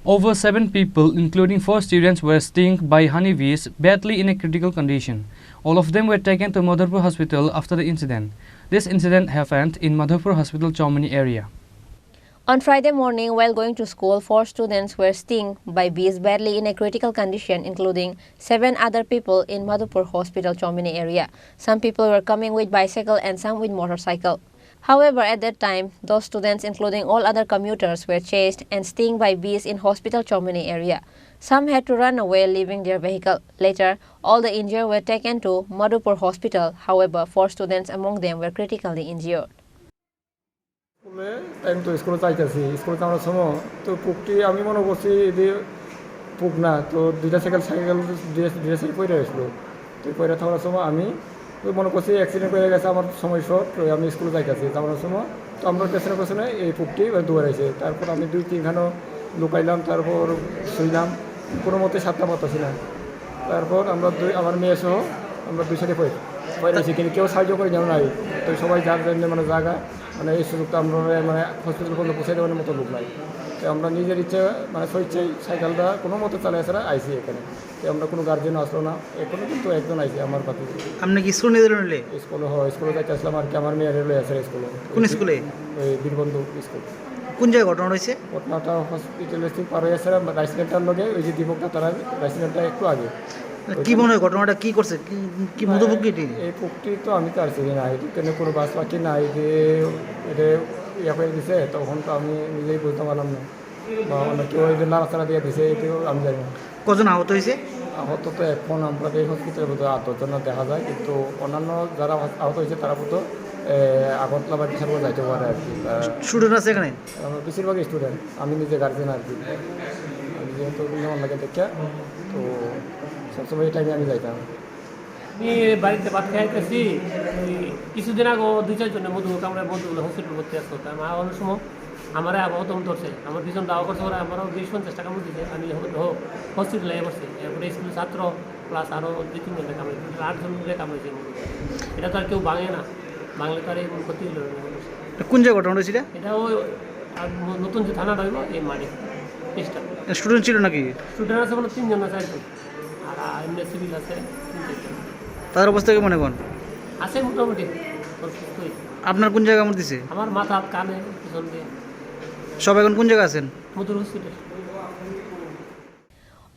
Over 7 people, including 4 students, were stung by honeybees, badly in a critical condition. All of them were taken to Madhurpur Hospital after the incident. This incident happened in Madhurpur Hospital, Chini area. On Friday morning, while going to school, 4 students were stung by bees badly in a critical condition, including 7 other people in Madhurpur Hospital, Chini area. Some people were coming with bicycle and some with motorcycle. However, at that time, those students, including all other commuters, were chased and stung by bees in Hospital Chini area. Some had to run away, leaving their vehicle. Later, all the injured were taken to Madhurpur Hospital. However, 4 students among them were critically injured. Time তো স্কুলে যাইতেছি স্কুলে যাওয়ার সময় তো পুকটি আমি মনে করছি যে পুক না তো দুইটা সাইকেল সাইকেল পড়ে আসলো তো পড়ে থাকার সময় আমি তো মনে করছি অ্যাক্সিডেন্ট হয়ে গেছে আমার সময় শর্ট আমি স্কুলে যাইতেছি যাওয়ার সময় তো আমরা পেছনে পেছনে এই পুকটি দৌড়াইছে তারপর আমি 2-3 খানো লুকাইলাম তারপর শুইলাম কোনো মতে সাতটা পাতাছি না তারপর আমরা আমার মেয়ে সহ আমরা দুই সাইডে পড়েছি কিন্তু কেউ সাহায্য করে যেন নাই তো সবাই যার জন্য মানে জায়গা মানে এই সুযোগটা আমরা মানে হসপিটাল পর্যন্ত পৌঁছে দেওয়ার মতো লোক নাই তো আমরা নিজের ইচ্ছে মানে স্বেচ্ছায় সাইকেলটা কোনো মতো চালাই ছাড়া আইসি এখানে তো আমরা কোনো গার্জেন আসলো না এখনো কিন্তু একজন আইসি আমার পাতে। আপনি কি স্কুল নিয়ে নিলে? স্কুলে হয় স্কুলে যাইতে আসলাম আর কি আমার মেয়ের রেলে আছে স্কুলে। কোন স্কুলে? ওই বীরবন্ধু স্কুল। কোন জায়গায় ঘটনা হয়েছে? ঘটনাটা হসপিটালের থেকে পার হয়ে আসে রাইস মিলটার লগে ওই যে দীপকটা তারা রাইস মিলটা একটু আগে। কি মনে হয় ঘটনাটা কি করছে কি মধুপুকটি? এই পুকটি তো আমি তো আর চিনি না এখানে কোনো বাস পাখি নাই যে এটা ইয়ে করে দিছে তখন তো আমি নিজেই বুঝতে পারলাম না বা অনেক কেউ এই যে নাড়াচাড়া দিয়ে দিছে এটাও আমি জানি না। কজন আহত হয়েছে? আহত তো এখন আমরা এই হসপিটালের মধ্যে আহতজন দেখা যায় কিন্তু অন্যান্য যারা আহত হয়েছে তারা মতো আগরতলা বা বিশাল যাইতে পারে আর কি। স্টুডেন্ট আছে এখানে? আমার বেশিরভাগ স্টুডেন্ট আমি নিজে গার্জেন আর কি আমি যেহেতু আমার লাগে দেখে তো সবসময় এই টাইমে আমি যাইতাম। আমি বাড়িতে ভাত খাইতেছি কিছুদিন আগে 2-4 জনের মধু আমরা মধুগুলো হসপিটাল করতে আসতো আমার অনেক সময় আমার আবহাওয়া দম ধরছে আমার ভীষণ দাওয়া করছে ওরা আমারও 20-50 টাকা মতো দিচ্ছে আমি হসপিটালে বসছি এরপরে স্কুলের ছাত্র প্লাস আরও 2-3 জনের কামাই 8 জনের কামাইছে এটা তো আর কেউ ভাঙে না বাংলা তো আর এই ক্ষতি হলো। কোন জায়গায় ঘটনা হয়েছিল? এটা ওই নতুন যে থানা রইব এই মাঠে। স্টুডেন্ট ছিল নাকি? স্টুডেন্ট আছে মানে 3 জন আছে আর এমনি সিভিল আছে। তাদের অবস্থা কি মনে করেন? আছে মোটামুটি। আপনার কোন জায়গা আমার দিছে? আমার মাথা কানে পিছন দিয়ে। সব এখন কোন জায়গায় আছেন? মধুর hospital.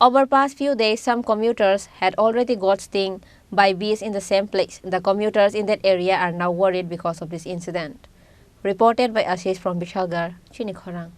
Over past few days, some commuters had already got stung by bees in the same place. The commuters in that area are now worried because of this incident. Reported by Ashish from Bishalgarh, Chini Khorang.